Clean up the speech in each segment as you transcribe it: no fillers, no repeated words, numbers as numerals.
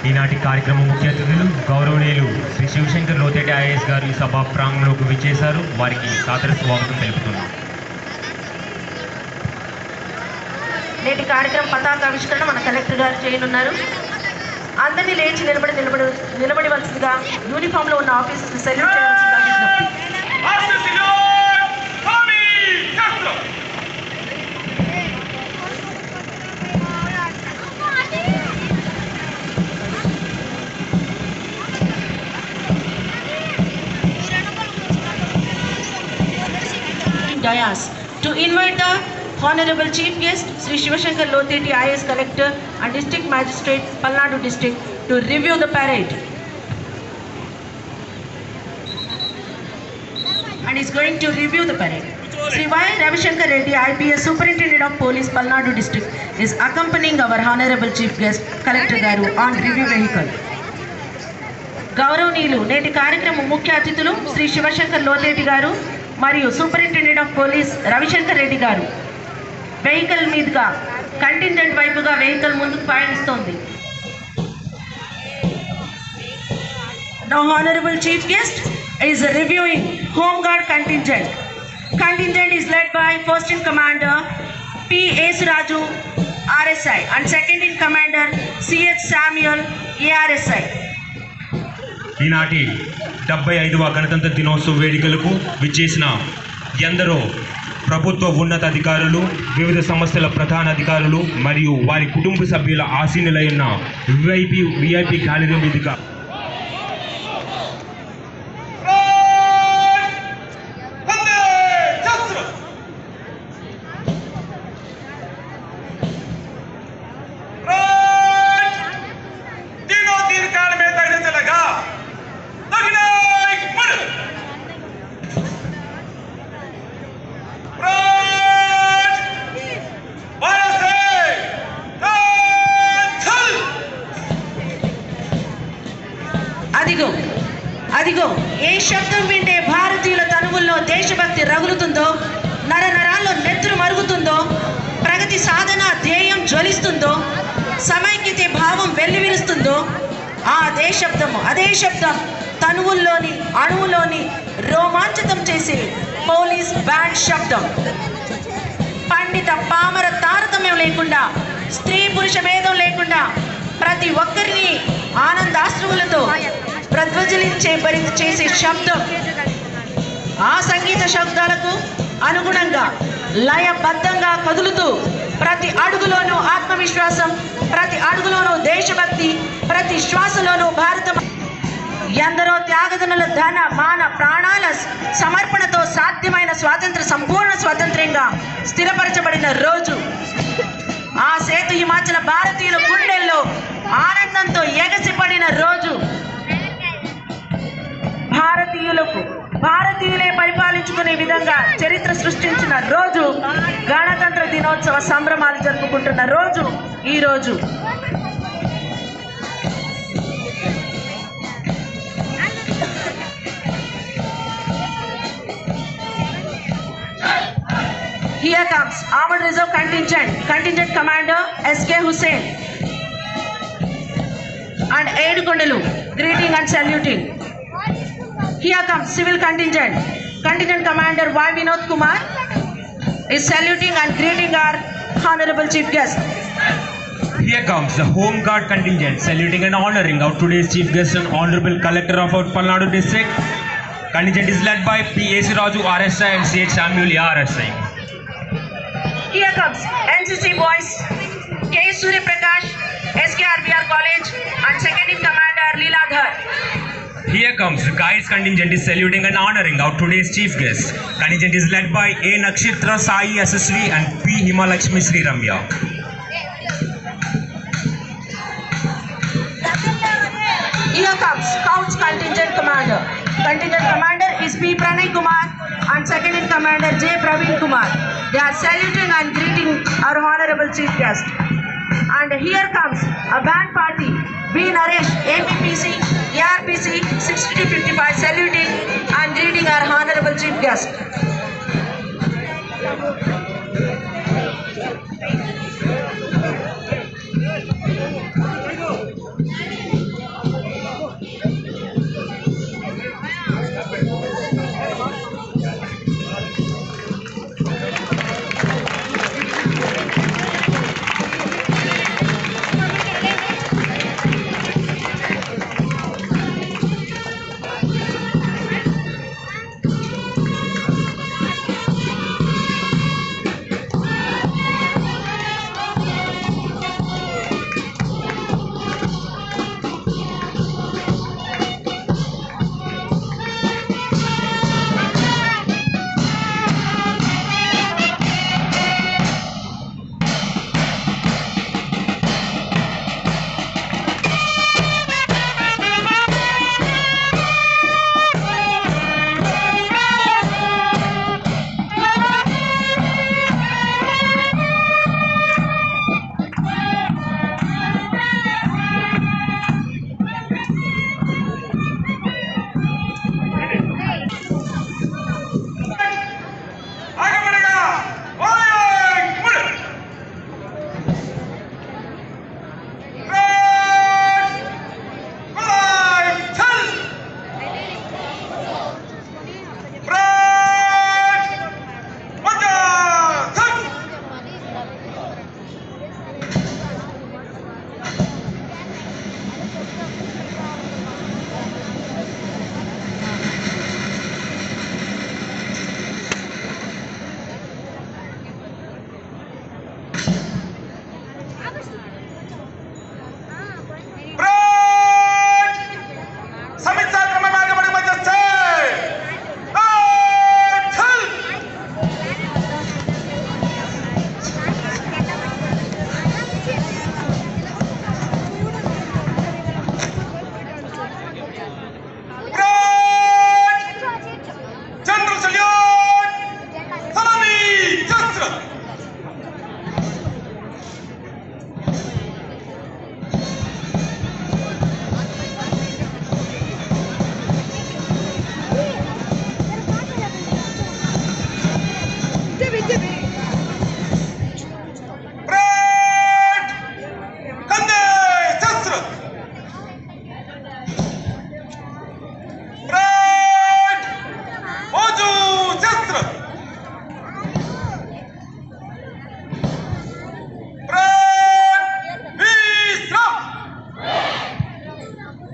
ఈనాటి కార్యక్రమం ముఖ్య అతిథులు గౌరవనీయులు శ్రీ శివశంకర్ లోతేటి ఐఏఎస్ గారు ఈ సభా ప్రాంగణంలోకి విచ్చేశారు. వారికి సాదర స్వాగతం తెలుపుతున్నాం. నేటి కార్యక్రమం పతాకావిష్కరణ మన కలెక్టర్ గారు చేయనున్నారు. అందరినీ లేచి నిలబడివలసిందిగా యూనిఫామ్లో ఉన్న ఆఫీసర్స్ సెల్యూట్ చేయవలసిందిగా. Dayas to invite the Honorable Chief Guest Sri Shivashankar Loteti IAS Collector and District Magistrate Palnadu District to review the parade. And is going to review the parade. Sri Y. Ravishankar Reddy IPS Superintendent of Police Palnadu District is accompanying our Honorable Chief Guest Collector Garu on review vehicle. గౌరవనీయులు నేటి కార్యక్రమం ముఖ్య అతిథులు శ్రీ శివశంకర్ లోతేటి గారు మరియు superintendent of police Ravishankar Reddy గారు. Vehicle మీదుగా contingent వైపుగా వెహికల్ ముందుకు పయనిస్తోంది. The Honorable Chief Guest is reviewing Home Guard contingent. Contingent is led by First in Commander P. Esraju RSI and Second in Commander C.H. Samuel ARSI. ఈనాటి 75వ గణతంత్ర దినోత్సవ వేడుకలకు విచ్చేసిన ఎందరో ప్రభుత్వ ఉన్నత అధికారులు, వివిధ సంస్థల ప్రధాన అధికారులు మరియు వారి కుటుంబ సభ్యుల ఆసీనులైన విఐపి గ్యాలరీ మీదుగా అదిగో ఏ శబ్దం వింటే భారతీయుల తనువుల్లో దేశభక్తి రగులుతుందో, నరనరాల్లో నెత్తురు మరుగుతుందో, ప్రగతి సాధన ధ్యేయం జ్వలిస్తుందో, సమైక్యతే భావం వెల్లివిరుస్తుందో అదే శబ్దం తనువుల్లోని అణువులోని రోమాంచితం చేసే పోలీస్ బ్యాండ్ శబ్దం. పండిత పామర తారతమ్యం లేకుండా, స్త్రీ పురుష భేదం లేకుండా ప్రతి ఒక్కరిని ఆనందాశ్రువులతో ప్రజ్వలించే చేసే శబ్దం. ఆ సంగీత శబ్దాలకు అనుగుణంగా లయబద్ధంగా కదులుతూ ప్రతి అడుగులోనూ ఆత్మవిశ్వాసం, ప్రతి అడుగులోనూ దేశభక్తి, ప్రతి శ్వాసలోనూ భారతం. ఎందరో త్యాగదనుల ధన మాన ప్రాణాల సమర్పణతో సాధ్యమైన సంపూర్ణ స్వాతంత్ర్యంగా స్థిరపరచబడిన రోజు. ఆ సేతు హిమాచల భారతీయుల గుండెల్లో ఆనందంతో ఎగసిపడిన రోజు. భారతీయులే పరిపాలించుకునే విధంగా చరిత్ర సృష్టించిన రోజు. గణతంత్ర దినోత్సవ సంభ్రమాలు జరుపుకుంటున్న రోజు ఈ రోజు. Here comes Armored Reserve Contingent Commander S.K. Hussain and Aid Kondalu greeting and saluting. Here comes Civil Contingent Commander Y. Vinod Kumar is saluting and greeting our Honorable Chief Guest. Here comes the Home Guard Contingent saluting and honoring our today's Chief Guest and Honorable Collector of our Palnadu District. Contingent is led by P. Esraju RSI and C.H. Samuel RSI. Here comes NCC boys K. Surya Prakash, SKRBR College and Second in Commander Leeladhar. Here comes the Guides Contingent is saluting and honoring our today's Chief Guest. Contingent is led by A. Nakshitra Sai SSV and P. Himalakshmi Sri Ramya. Here comes Scouts Contingent Commander. Contingent Commander is P. Pranay Kumar and second in commander J. Praveen Kumar. They are saluting and greeting our honorable chief guest. And here comes a band party. B. Naresh, APPC, ARPC 6255 saluting and greeting our honorable chief guest.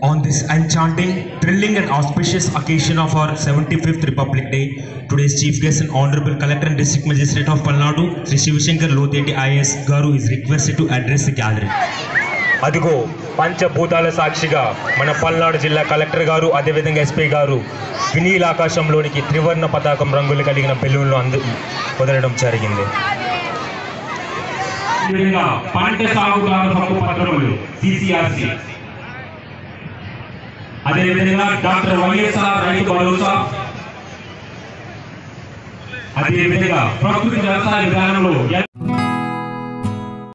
On this enchanting, thrilling and auspicious occasion of our 75th Republic Day, today's chief guest and Honorable Collector and District Magistrate of Palnadu, Sri Shivashankar Loteti IAS Garu is requested to address the gathering. అదిగో పంచభూతాల సాక్షిగా మన పల్నాడు జిల్లా collector గారు అదేవిధంగా SP గారు వినీల ఆకాశంలోనికి త్రివర్ణ పతాకం రంగులు కలిగిన బెలూన్లు వదలడం జరిగింది. పంట సాగుదారు హక్కు పత్రములు CCRC, అదేవిధంగా డాక్టర్ వైఎస్ఆర్ రైతు భరోసా, అదేవిధంగా ప్రకృతి వ్యవసాయ విధానంలో